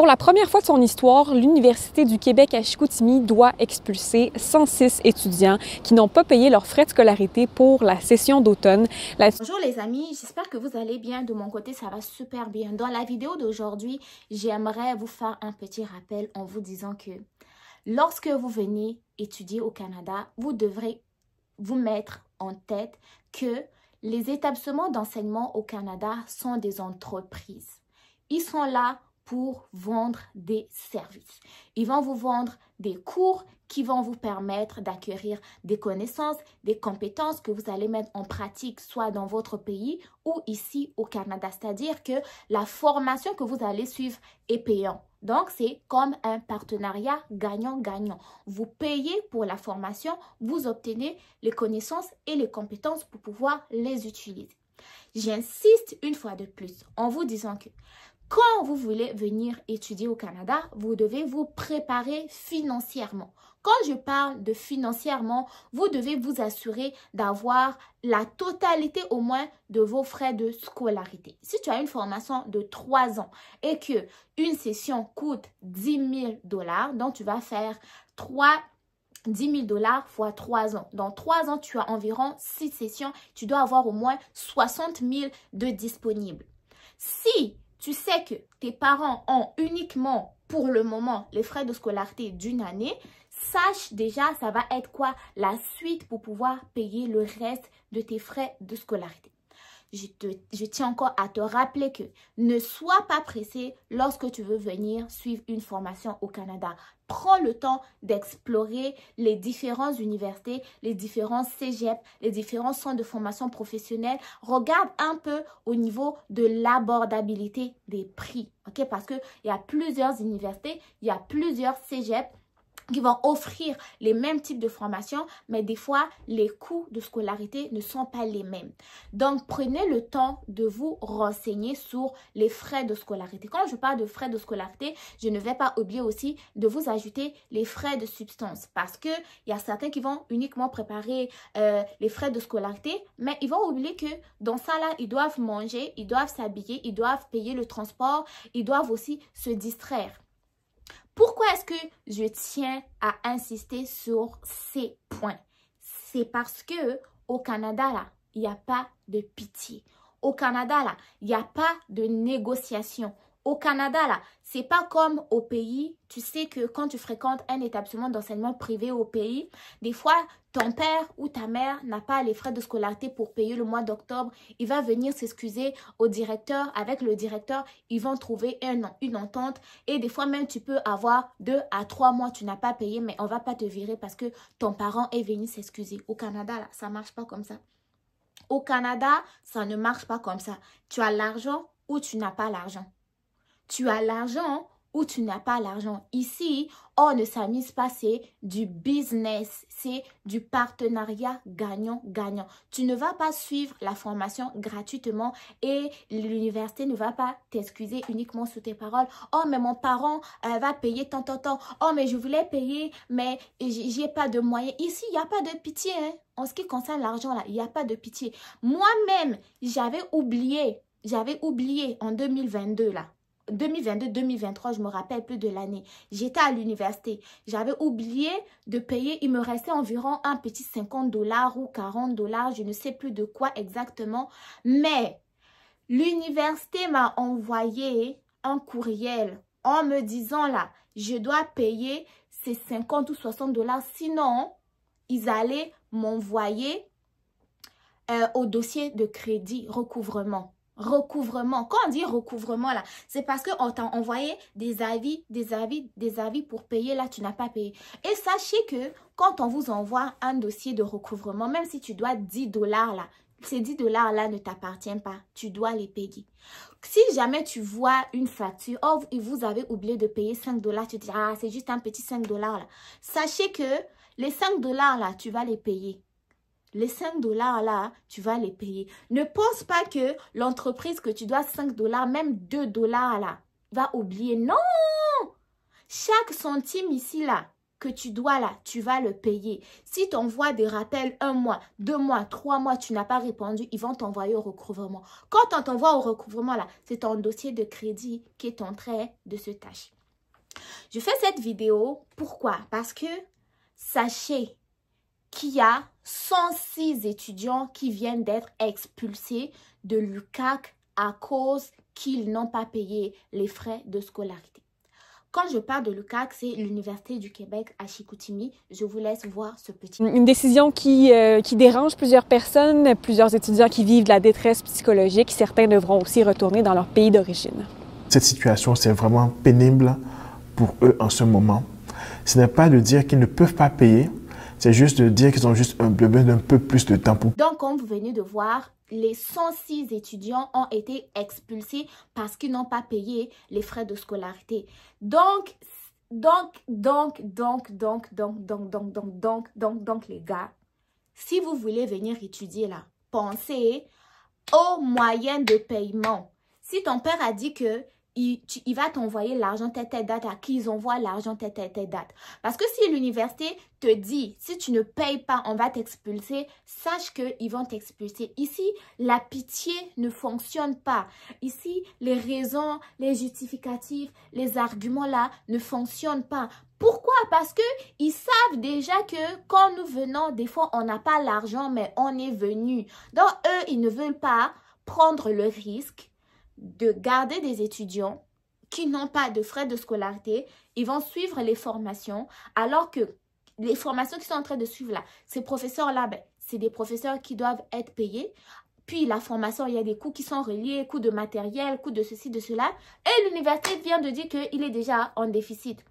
Pour la première fois de son histoire, l'Université du Québec à Chicoutimi doit expulser 106 étudiants qui n'ont pas payé leurs frais de scolarité pour la session d'automne. Bonjour les amis, j'espère que vous allez bien. De mon côté, ça va super bien. Dans la vidéo d'aujourd'hui, j'aimerais vous faire un petit rappel en vous disant que lorsque vous venez étudier au Canada, vous devrez vous mettre en tête que les établissements d'enseignement au Canada sont des entreprises. Ils sont là pour vendre des services. Ils vont vous vendre des cours qui vont vous permettre d'acquérir des connaissances, des compétences que vous allez mettre en pratique soit dans votre pays ou ici au Canada. C'est-à-dire que la formation que vous allez suivre est payante. Donc, c'est comme un partenariat gagnant-gagnant. Vous payez pour la formation, vous obtenez les connaissances et les compétences pour pouvoir les utiliser. J'insiste une fois de plus en vous disant que quand vous voulez venir étudier au Canada, vous devez vous préparer financièrement. Quand je parle de financièrement, vous devez vous assurer d'avoir la totalité au moins de vos frais de scolarité. Si tu as une formation de 3 ans et que une session coûte 10 000 $, donc tu vas faire 10 000 $ fois 3 ans. Dans 3 ans, tu as environ 6 sessions. Tu dois avoir au moins 60 000 de disponibles. Si tu sais que tes parents ont uniquement pour le moment les frais de scolarité d'une année, sache déjà ça va être quoi la suite pour pouvoir payer le reste de tes frais de scolarité. Je tiens encore à te rappeler que ne sois pas pressé lorsque tu veux venir suivre une formation au Canada. Prends le temps d'explorer les différentes universités, les différents cégep, les différents centres de formation professionnelle. Regarde un peu au niveau de l'abordabilité des prix, ok? Parce qu'il y a plusieurs universités, il y a plusieurs cégep qui vont offrir les mêmes types de formations, mais des fois, les coûts de scolarité ne sont pas les mêmes. Donc, prenez le temps de vous renseigner sur les frais de scolarité. Quand je parle de frais de scolarité, je ne vais pas oublier aussi de vous ajouter les frais de substance parce qu'il y a certains qui vont uniquement préparer les frais de scolarité, mais ils vont oublier que dans ça, là, ils doivent manger, ils doivent s'habiller, ils doivent payer le transport, ils doivent aussi se distraire. Pourquoi est-ce que je tiens à insister sur ces points? C'est parce que au Canada, là, il n'y a pas de pitié. Au Canada, là, il n'y a pas de négociation. Au Canada, là, c'est pas comme au pays. Tu sais que quand tu fréquentes un établissement d'enseignement privé au pays, des fois, ton père ou ta mère n'a pas les frais de scolarité pour payer le mois d'octobre. Il va venir s'excuser au directeur. Avec le directeur, ils vont trouver une entente. Et des fois même, tu peux avoir 2 à 3 mois, tu n'as pas payé, mais on ne va pas te virer parce que ton parent est venu s'excuser. Au Canada, là, ça ne marche pas comme ça. Au Canada, ça ne marche pas comme ça. Tu as l'argent ou tu n'as pas l'argent. Tu as l'argent ou tu n'as pas l'argent. Ici, on ne s'amuse pas, c'est du business, c'est du partenariat gagnant-gagnant. Tu ne vas pas suivre la formation gratuitement et l'université ne va pas t'excuser uniquement sous tes paroles. Oh, mais mon parent va payer tant. Oh, mais je voulais payer, mais j'ai pas de moyens. Ici, il n'y a pas de pitié. Hein. En ce qui concerne l'argent, là, il n'y a pas de pitié. Moi-même, j'avais oublié en 2022, là. 2022-2023, je me rappelle plus de l'année. J'étais à l'université. J'avais oublié de payer. Il me restait environ un petit 50 $ ou 40 $. Je ne sais plus de quoi exactement. Mais l'université m'a envoyé un courriel en me disant là, je dois payer ces 50 ou 60 $. Sinon, ils allaient m'envoyer au dossier de crédit recouvrement. Recouvrement. Quand on dit recouvrement, là, c'est parce qu'on t'a envoyé des avis pour payer. Là, tu n'as pas payé. Et sachez que quand on vous envoie un dossier de recouvrement, même si tu dois 10 $, là, ces 10 $ là ne t'appartiennent pas. Tu dois les payer. Si jamais tu vois une facture, oh, vous avez oublié de payer 5 $, tu te dis, ah, c'est juste un petit 5 $ là. Sachez que les 5 $ là, tu vas les payer. Les 5 $ là, tu vas les payer. Ne pense pas que l'entreprise que tu dois 5 $, même 2 $ là, va oublier. Non! Chaque centime ici là, que tu dois là, tu vas le payer. Si tu envoies des rappels 1 mois, 2 mois, 3 mois, tu n'as pas répondu, ils vont t'envoyer au recouvrement. Quand on t'envoie au recouvrement là, c'est ton dossier de crédit qui est en train de se tâcher. Je fais cette vidéo, pourquoi? Parce que sachez qu'il y a 106 étudiants qui viennent d'être expulsés de l'UQAC à cause qu'ils n'ont pas payé les frais de scolarité. Quand je parle de l'UQAC, c'est l'Université du Québec à Chicoutimi. Je vous laisse voir ce petit... Une décision qui dérange plusieurs personnes, plusieurs étudiants qui vivent de la détresse psychologique. Certains devront aussi retourner dans leur pays d'origine. Cette situation, c'est vraiment pénible pour eux en ce moment. Ce n'est pas de dire qu'ils ne peuvent pas payer, c'est juste de dire qu'ils ont juste besoin d'un peu plus de temps pour... Donc, comme vous venez de voir, les 106 étudiants ont été expulsés parce qu'ils n'ont pas payé les frais de scolarité. Donc, les gars, si vous voulez venir étudier là, pensez aux moyens de paiement. Si ton père a dit que il va t'envoyer l'argent telle date, à qui ils envoient l'argent telle date. Parce que si l'université te dit, si tu ne payes pas, on va t'expulser, sache qu'ils vont t'expulser. Ici, la pitié ne fonctionne pas. Ici, les raisons, les justificatifs, les arguments là ne fonctionnent pas. Pourquoi? Parce qu'ils savent déjà que quand nous venons, des fois, on n'a pas l'argent, mais on est venu. Donc, eux, ils ne veulent pas prendre le risque de garder des étudiants qui n'ont pas de frais de scolarité. Ils vont suivre les formations, alors que les formations qui sont en train de suivre là, ces professeurs-là, ben, c'est des professeurs qui doivent être payés. Puis la formation, il y a des coûts qui sont reliés, coûts de matériel, coûts de ceci, de cela. Et l'université vient de dire qu'il est déjà en déficit.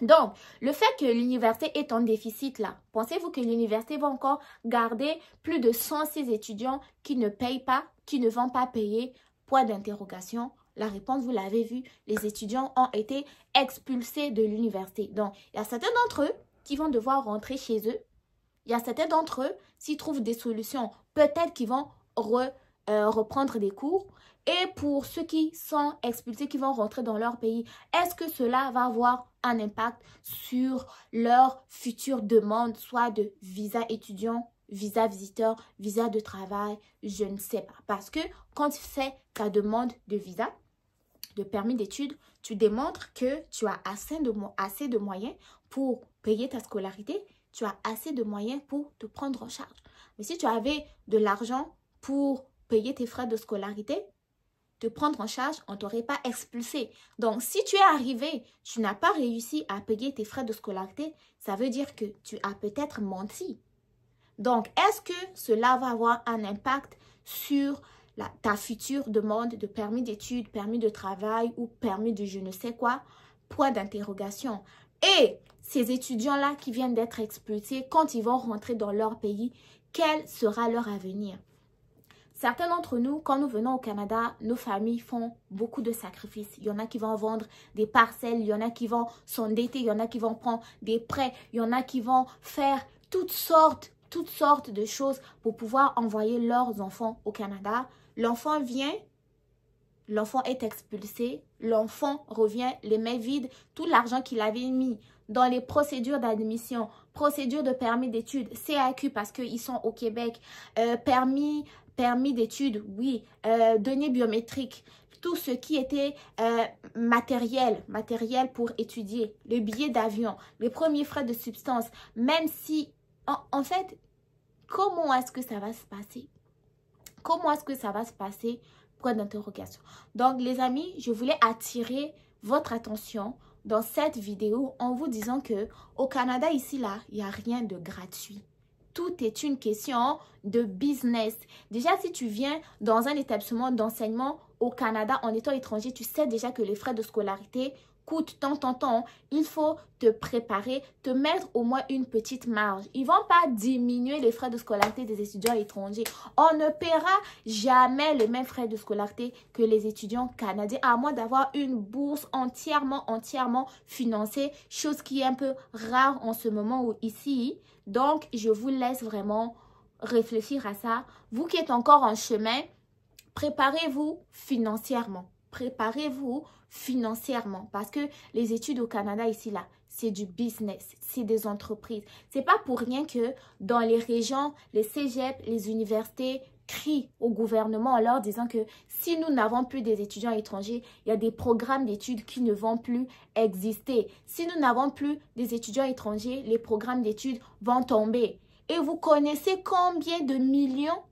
Donc, le fait que l'université est en déficit là, pensez-vous que l'université va encore garder plus de 106 étudiants qui ne payent pas, qui ne vont pas payer? Point d'interrogation. La réponse, vous l'avez vu, les étudiants ont été expulsés de l'université. Donc, il y a certains d'entre eux qui vont devoir rentrer chez eux. Il y a certains d'entre eux, s'ils trouvent des solutions, peut-être qu'ils vont reprendre des cours. Et pour ceux qui sont expulsés, qui vont rentrer dans leur pays, est-ce que cela va avoir un impact sur leur future demande, soit de visa étudiant, visa visiteur, visa de travail, je ne sais pas. Parce que quand tu fais ta demande de visa, de permis d'études, tu démontres que tu as assez de moyens pour payer ta scolarité, tu as assez de moyens pour te prendre en charge. Mais si tu avais de l'argent pour payer tes frais de scolarité, te prendre en charge, on ne t'aurait pas expulsé. Donc, si tu es arrivé, tu n'as pas réussi à payer tes frais de scolarité, ça veut dire que tu as peut-être menti. Donc, est-ce que cela va avoir un impact sur ta future demande de permis d'études, permis de travail ou permis de je ne sais quoi? Point d'interrogation. Et ces étudiants-là qui viennent d'être expulsés, quand ils vont rentrer dans leur pays, quel sera leur avenir? Certains d'entre nous, quand nous venons au Canada, nos familles font beaucoup de sacrifices. Il y en a qui vont vendre des parcelles, il y en a qui vont s'endetter, il y en a qui vont prendre des prêts, il y en a qui vont faire toutes sortes de choses pour pouvoir envoyer leurs enfants au Canada. L'enfant vient, l'enfant est expulsé, l'enfant revient les mains vides, tout l'argent qu'il avait mis dans les procédures d'admission, procédures de permis d'études, CAQ parce qu'ils sont au Québec, permis d'études, oui, données biométriques, tout ce qui était matériel pour étudier, le billet d'avion, les premiers frais de substance, même si, en fait, comment est-ce que ça va se passer? Comment est-ce que ça va se passer? Point d'interrogation. Donc, les amis, je voulais attirer votre attention dans cette vidéo en vous disant que au Canada, ici, là, il n'y a rien de gratuit. Tout est une question de business. Déjà, si tu viens dans un établissement d'enseignement au Canada, en étant étranger, tu sais déjà que les frais de scolarité coûtent tant. Il faut te préparer, te mettre au moins une petite marge. Ils ne vont pas diminuer les frais de scolarité des étudiants étrangers. On ne paiera jamais les mêmes frais de scolarité que les étudiants canadiens, à moins d'avoir une bourse entièrement financée, chose qui est un peu rare en ce moment où ici. Donc, je vous laisse vraiment réfléchir à ça. Vous qui êtes encore en chemin, préparez-vous financièrement. préparez-vous financièrement parce que les études au Canada ici, là, c'est du business, c'est des entreprises. C'est pas pour rien que dans les régions, les cégeps, les universités crient au gouvernement en leur disant que si nous n'avons plus des étudiants étrangers, il y a des programmes d'études qui ne vont plus exister. Si nous n'avons plus des étudiants étrangers, les programmes d'études vont tomber. Et vous connaissez combien de millions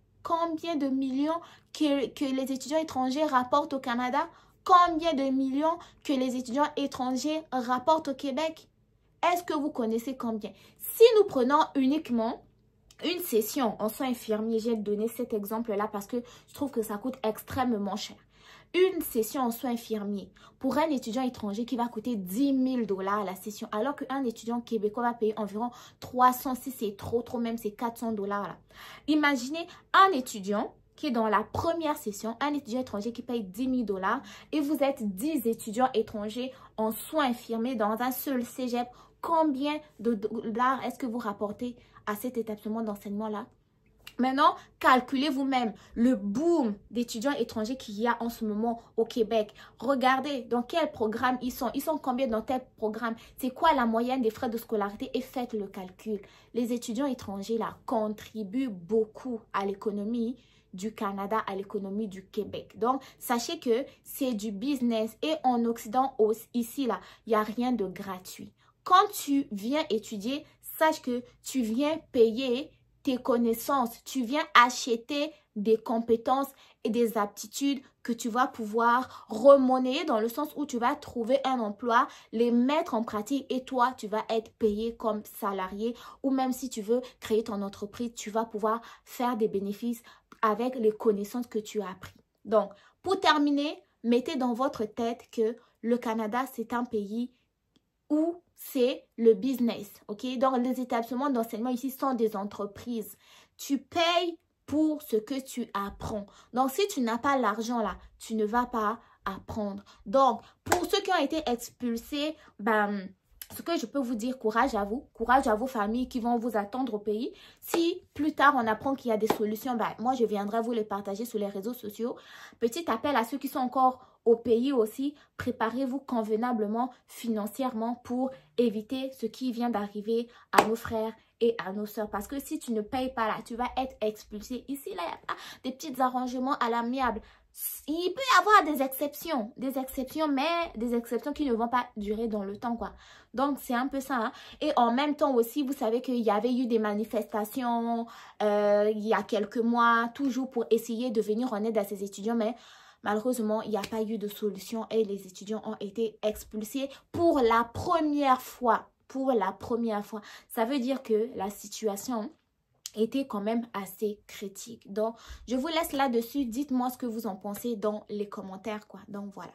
que les étudiants étrangers rapportent au Canada? Combien de millions que les étudiants étrangers rapportent au Québec? Est-ce que vous connaissez combien? Si nous prenons uniquement une session en soins infirmiers, j'ai donné cet exemple-là parce que je trouve que ça coûte extrêmement cher. Une session en soins infirmiers pour un étudiant étranger qui va coûter 10 000 $ la session, alors qu'un étudiant québécois va payer environ 300, si c'est trop même, c'est 400 $ là. Imaginez un étudiant qui est dans la première session, un étudiant étranger qui paye 10 000 $ et vous êtes 10 étudiants étrangers en soins infirmiers dans un seul cégep. Combien de dollars est-ce que vous rapportez à cet établissement d'enseignement-là? Maintenant, calculez vous-même le boom d'étudiants étrangers qu'il y a en ce moment au Québec. Regardez dans quel programme ils sont. Ils sont combien dans tel programme? C'est quoi la moyenne des frais de scolarité? Et faites le calcul. Les étudiants étrangers là contribuent beaucoup à l'économie du Canada, à l'économie du Québec. Donc, sachez que c'est du business. Et en Occident, ici, là, il n'y a rien de gratuit. Quand tu viens étudier, sache que tu viens payer tes connaissances, tu viens acheter des compétences et des aptitudes que tu vas pouvoir remonnayer dans le sens où tu vas trouver un emploi, les mettre en pratique et toi, tu vas être payé comme salarié ou même si tu veux créer ton entreprise, tu vas pouvoir faire des bénéfices avec les connaissances que tu as apprises. Donc, pour terminer, mettez dans votre tête que le Canada, c'est un pays où c'est le business, ok? Donc, les établissements d'enseignement ici sont des entreprises. Tu payes pour ce que tu apprends. Donc, si tu n'as pas l'argent là, tu ne vas pas apprendre. Donc, pour ceux qui ont été expulsés, ce que je peux vous dire, courage à vos familles qui vont vous attendre au pays. Si plus tard on apprend qu'il y a des solutions, moi je viendrai vous les partager sur les réseaux sociaux. Petit appel à ceux qui sont encore au pays aussi, préparez-vous convenablement financièrement pour éviter ce qui vient d'arriver à nos frères et à nos soeurs. Parce que si tu ne payes pas là, tu vas être expulsé. Ici, là, il n'y a pas des petits arrangements à l'amiable. Il peut y avoir des exceptions, mais des exceptions qui ne vont pas durer dans le temps, quoi. Donc, c'est un peu ça, hein. Et en même temps aussi, vous savez qu'il y avait eu des manifestations il y a quelques mois, toujours pour essayer de venir en aide à ces étudiants, mais malheureusement, il n'y a pas eu de solution et les étudiants ont été expulsés pour la première fois. Ça veut dire que la situation était quand même assez critique. Donc, je vous laisse là-dessus. Dites-moi ce que vous en pensez dans les commentaires, quoi. Donc, voilà.